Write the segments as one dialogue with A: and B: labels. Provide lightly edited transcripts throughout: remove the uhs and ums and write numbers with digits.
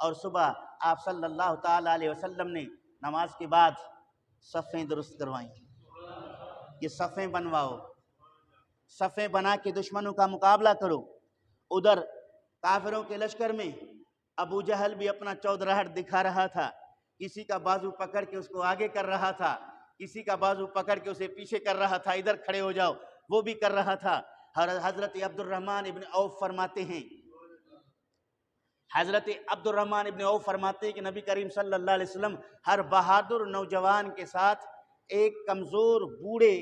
A: اور صبح آپ صلی اللہ تعالیٰ علیہ وسلم نے نماز کے بعد صفیں درست کروائیں. یہ صفیں بنواؤ، صفیں بنا کے دشمنوں کا مقابلہ کرو. ادھر کافروں کے لشکر میں ابو جہل بھی اپنا چودراہٹ دکھا رہا تھا. کسی کا بازو پکڑ کے اس کو آگے کر رہا تھا، کسی کا بازو پکڑ کے اسے پیچھے کر رہا تھا، ادھر کھڑے ہو جاؤ، وہ بھی کر رہا تھا. حضرت عبد الرحمن ابن عوف فرماتے ہیں، حضرت عبد الرحمن ابن عوف فرماتے ہیں کہ نبی کریم صلی اللہ علیہ وسلم ہر بہادر نوجوان کے ساتھ ایک کمزور بوڑھے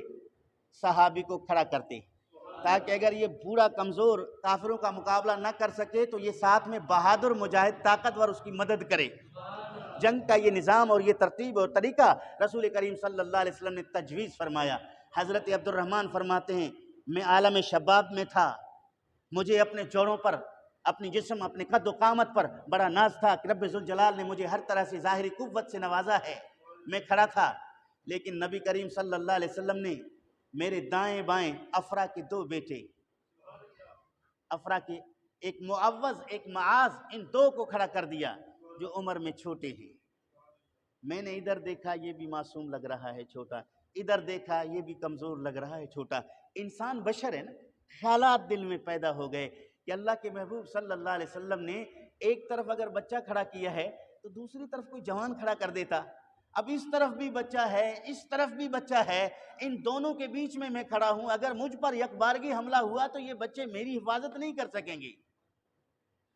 A: صحابی کو کھڑا کرتے تاکہ اگر یہ بوڑھا کمزور کافروں کا مقابلہ نہ کر سکے تو یہ ساتھ میں بہادر مجاہد طاقتور اس کی مدد کرے. جنگ کا یہ نظام اور یہ ترتیب اور طریقہ رسول کریم صلی اللہ علیہ وسلم نے تجویز فرمایا. حضرت عبد الرحمن فرماتے ہیں میں عالم شباب میں تھا، مجھے اپنے جوڑوں پر، اپنی جسم، اپنے قد و قامت پر بڑا ناز تھا کہ رب ذوالجلال نے مجھے ہر طرح سے ظاہری قوت سے نوازا ہے. میں کھڑا تھا لیکن نبی کریم صلی اللہ علیہ وسلم نے میرے دائیں بائیں افرا کے دو بیٹے، افرا کے ایک معوذ ایک معاذ، ان دو کو کھڑا کر دیا جو عمر میں چھوٹے ہیں. میں نے ادھر دیکھا یہ بھی معصوم لگ رہا ہے چھوٹا، ادھر دیکھا یہ بھی کمزور لگ رہا ہے چھوٹا. انسان بشر ہے نا، خیالات دل میں پیدا ہو گئے کہ اللہ کے محبوب صلی اللہ علیہ وسلم نے ایک طرف اگر بچہ کھڑا کیا ہے تو دوسری طرف کوئی جوان کھڑا کر دیتا. اب اس طرف بھی بچہ ہے، اس طرف بھی بچہ ہے، ان دونوں کے بیچ میں میں کھڑا ہوں. اگر مجھ پر یک بارگی حملہ ہوا تو یہ بچے میری حفاظت نہیں کر سکیں گے.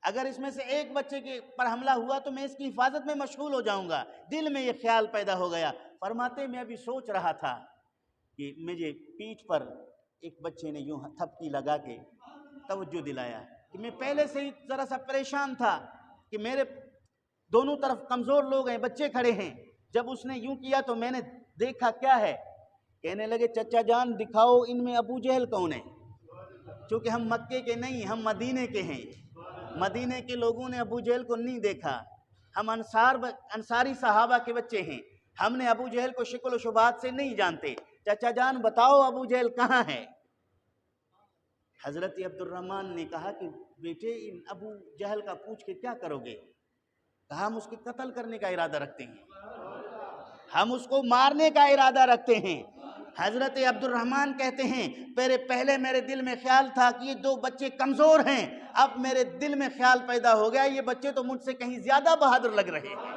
A: اگر اس میں سے ایک بچے کے پر حملہ ہوا تو میں اس کی حفاظت میں مشغول ہو جاؤں گا. دل میں یہ خیال پیدا ہو گیا. فرماتے میں ابھی سوچ رہا تھا کہ مجھے پیٹھ پر ایک بچے نے یوں تھپکی لگا کے توجہ دلایا کہ میں پہلے سے ہی ذرا سا پریشان تھا کہ میرے دونوں طرف کمزور لوگ ہیں، بچے کھڑے ہیں. جب اس نے یوں کیا تو میں نے دیکھا کیا ہے. کہنے لگے چچا جان دکھاؤ ان میں ابو جہل کون ہے. چونکہ ہم مکے کے نہیں، ہم مدینے کے ہیں. مدینے کے لوگوں نے ابو جہل کو نہیں دیکھا. ہم انصاری صحابہ کے بچے ہیں، ہم نے ابو جہل کو شکل و شبہات سے نہیں جانتے. چچا جان بتاؤ ابو جہل کہاں ہے. حضرت عبد الرحمن نے کہا کہ بیٹے ان ابو جہل کا پوچھ کے کیا کرو گے. کہا ہم اس کے قتل کرنے کا ارادہ رکھتے ہیں، ہم اس کو مارنے کا ارادہ رکھتے ہیں. حضرت عبد الرحمن کہتے ہیں پہلے میرے دل میں خیال تھا کہ یہ دو بچے کمزور ہیں، اب میرے دل میں خیال پیدا ہو گیا یہ بچے تو مجھ سے کہیں زیادہ بہادر لگ رہے ہیں،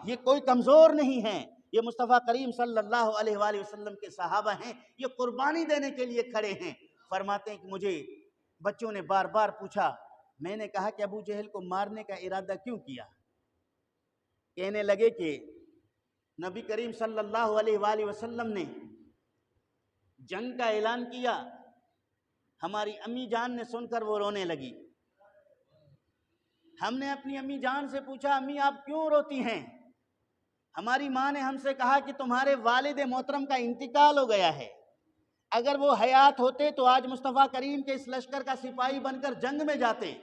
A: یہ کوئی کمزور نہیں ہیں، یہ مصطفیٰ کریم صلی اللہ علیہ وآلہ وسلم کے صحابہ ہیں، یہ قربانی دینے کے لیے کھڑے ہیں. فرماتے ہیں کہ مجھے بچوں نے بار بار پوچھا. میں نے کہا کہ ابو جہل کو مارنے کا ارادہ کیوں کیا. کہنے لگے کہ نبی کریم صلی اللہ علیہ وآلہ وسلم نے جنگ کا اعلان کیا. ہماری امی جان نے سن کر وہ رونے لگی. ہم نے اپنی امی جان سے پوچھا امی آپ کیوں روتی ہیں. ہماری ماں نے ہم سے کہا کہ تمہارے والد محترم کا انتقال ہو گیا ہے، اگر وہ حیات ہوتے تو آج مصطفیٰ کریم کے اس لشکر کا سپاہی بن کر جنگ میں جاتے.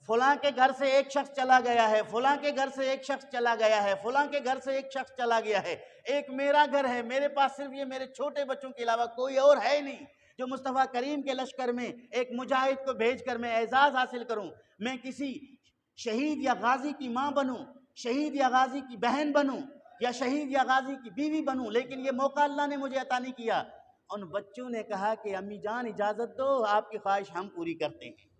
A: فلاں کے گھر سے ایک شخص چلا گیا ہے، فلاں کے گھر سے ایک شخص چلا گیا ہے، فلاں کے گھر سے ایک شخص چلا گیا ہے. ایک میرا گھر ہے، میرے پاس صرف یہ میرے چھوٹے بچوں کے علاوہ کوئی اور ہے نہیں جو مصطفیٰ کریم کے لشکر میں ایک مجاہد کو بھیج کر میں اعزاز حاصل کروں. میں کسی شہید یا غازی کی ماں بنوں، شہید یا غازی کی بہن بنوں، یا شہید یا غازی کی بیوی بنوں، لیکن یہ موقع اللہ نے مجھے عطا نہیں کیا. ان بچوں نے کہا کہ امی جان اجازت دو، آپ کی خواہش ہم پوری کرتے ہیں،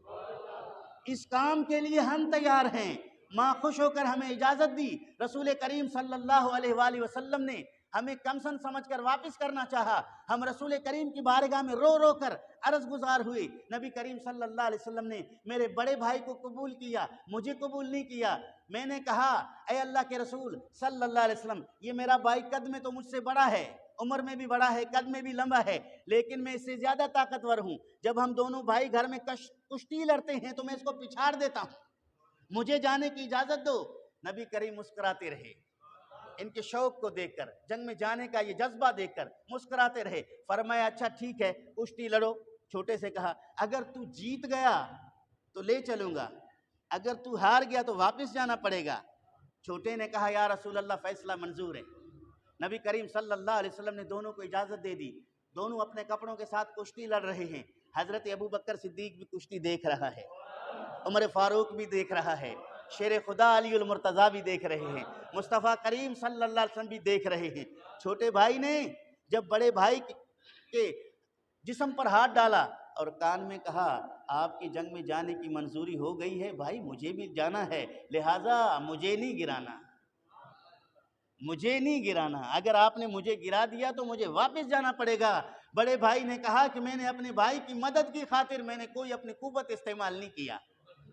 A: اس کام کے لیے ہم تیار ہیں. ماں خوش ہو کر ہمیں اجازت دی. رسول کریم صلی اللہ علیہ وآلہ وسلم نے ہمیں کمسن سمجھ کر واپس کرنا چاہا. ہم رسول کریم کی بارگاہ میں رو رو کر عرض گزار ہوئے. نبی کریم صلی اللہ علیہ وسلم نے میرے بڑے بھائی کو قبول کیا، مجھے قبول نہیں کیا. میں نے کہا اے اللہ کے رسول صلی اللہ علیہ وسلم یہ میرا بھائی قد میں تو مجھ سے بڑا ہے، عمر میں بھی بڑا ہے، قد میں بھی لمبا ہے، لیکن میں اس سے زیادہ طاقتور ہوں. جب ہم دونوں بھائی گھر میں کشتی لڑتے ہیں تو میں اس کو پچھاڑ دیتا ہوں، مجھے جانے کی اجازت دو. نبی کریم مسکراتے رہے. ان کے شوق کو دیکھ کر، جنگ میں جانے کا یہ جذبہ دیکھ کر مسکراتے رہے. فرمایا اچھا ٹھیک ہے کشتی لڑو. چھوٹے سے کہا اگر تو جیت گیا تو لے چلوں گا، اگر تو ہار گیا تو واپس جانا پڑے گا. چھوٹے نے کہا یا رسول اللہ فیصلہ منظور ہے. نبی کریم صلی اللہ علیہ وسلم نے دونوں کو اجازت دے دی. دونوں اپنے کپڑوں کے ساتھ کشتی لڑ رہے ہیں. حضرت ابو بکر صدیق بھی کشتی دیکھ رہا ہے، عمر فاروق بھی دیکھ رہا ہے، شیر خدا علی المرتضیٰ بھی دیکھ رہے ہیں، مصطفیٰ کریم صلی اللہ علیہ وسلم بھی دیکھ رہے ہیں۔ چھوٹے بھائی نے جب بڑے بھائی کے جسم پر ہاتھ ڈالا اور کان میں کہا آپ کی جنگ میں جانے کی منظوری ہو گئی ہے، بھائی مجھے بھی جانا ہے، لہٰذا مجھے نہیں گرانا، مجھے نہیں گرانا، اگر آپ نے مجھے گرا دیا تو مجھے واپس جانا پڑے گا۔ بڑے بھائی نے کہا کہ میں نے اپنے بھائی کی مدد کی خاطر میں نے کوئی اپنی قوت استعمال نہیں کیا،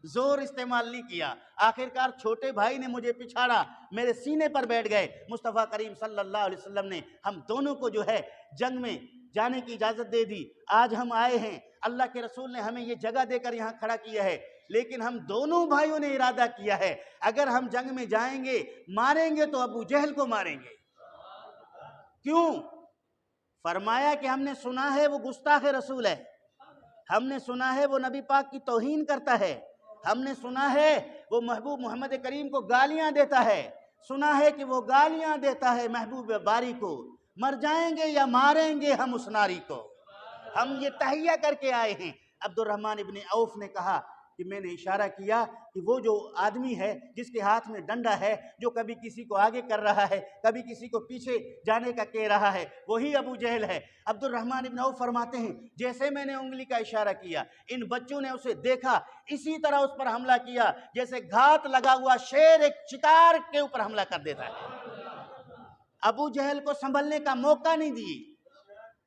A: زور استعمال نہیں کیا، آخرکار چھوٹے بھائی نے مجھے پچھاڑا، میرے سینے پر بیٹھ گئے۔ مصطفیٰ کریم صلی اللہ علیہ وسلم نے ہم دونوں کو جو ہے جنگ میں جانے کی اجازت دے دی۔ آج ہم آئے ہیں، اللہ کے رسول نے ہمیں یہ جگہ دے کر یہاں کھڑا کیا ہے، لیکن ہم دونوں بھائیوں نے ارادہ کیا ہے اگر ہم جنگ میں جائیں گے ماریں گے تو ابو جہل کو ماریں گے۔ کیوں؟ فرمایا کہ ہم نے سنا ہے وہ گستاخ رسول ہے، ہم نے سنا ہے وہ نبی پاک کی توہین کرتا ہے، ہم نے سنا ہے وہ محبوب محمد کریم کو گالیاں دیتا ہے، سنا ہے کہ وہ گالیاں دیتا ہے محبوب باری کو، مر جائیں گے یا ماریں گے ہم اس ناری کو، ہم یہ تہیہ کر کے آئے ہیں۔ عبد الرحمن ابن عوف نے کہا کہ میں نے اشارہ کیا کہ وہ جو آدمی ہے جس کے ہاتھ میں ڈنڈا ہے، جو کبھی کسی کو آگے کر رہا ہے کبھی کسی کو پیچھے جانے کا کہہ رہا ہے، وہی ابو جہل ہے۔ عبد الرحمن ابن عوف فرماتے ہیں جیسے میں نے انگلی کا اشارہ کیا، ان بچوں نے اسے دیکھا، اسی طرح اس پر حملہ کیا جیسے گھات لگا ہوا شیر ایک شکار کے اوپر حملہ کر دیتا ہے۔ ابو جہل کو سنبھلنے کا موقع نہیں دی،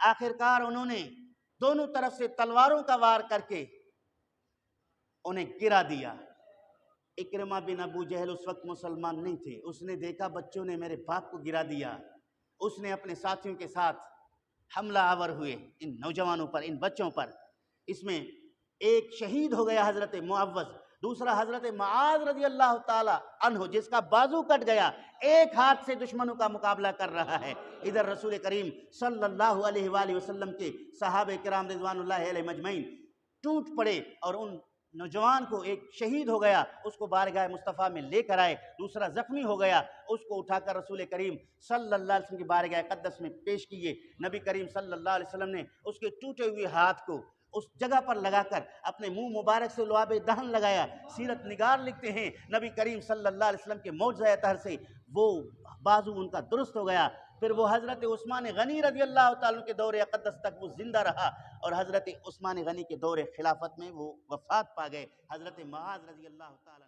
A: آخرکار انہوں نے دونوں طرف سے تلواروں کا وار کر کے انہیں گرا دیا۔ اکرمہ بن ابو جہل اس وقت مسلمان نہیں تھے، اس نے دیکھا بچوں نے میرے باپ کو گرا دیا، اس نے اپنے ساتھیوں کے ساتھ حملہ آور ہوئے ان نوجوانوں پر، ان بچوں پر۔ اس میں ایک شہید ہو گیا حضرت معوذ، دوسرا حضرت معاذ رضی اللہ تعالی عنہ جس کا بازو کٹ گیا، ایک ہاتھ سے دشمنوں کا مقابلہ کر رہا ہے۔ ادھر رسول کریم صلی اللہ علیہ وآلہ وسلم کے صحابہ کرام رضوان اللہ علیہ مجمعین ٹوٹ پڑے اور ان نوجوان کو، ایک شہید ہو گیا اس کو بارگاہ مصطفیٰ میں لے کر آئے، دوسرا زخمی ہو گیا اس کو اٹھا کر رسول کریم صلی اللہ علیہ وسلم کی بارگاہ اقدس میں پیش کیے۔ نبی کریم صلی اللہ علیہ وسلم نے اس کے ٹوٹے ہوئے ہاتھ کو اس جگہ پر لگا کر اپنے منہ مبارک سے لعاب دہن لگایا۔ سیرت نگار لکھتے ہیں نبی کریم صلی اللہ علیہ وسلم کے معجزہ طہر سے وہ بازو ان کا درست ہو گیا۔ پھر وہ حضرت عثمان غنی رضی اللہ تعالیٰ کے دور اقدس تک وہ زندہ رہا اور حضرت عثمان غنی کے دور خلافت میں وہ وفات پا گئے۔ حضرت معاذ رضی اللہ تعالیٰ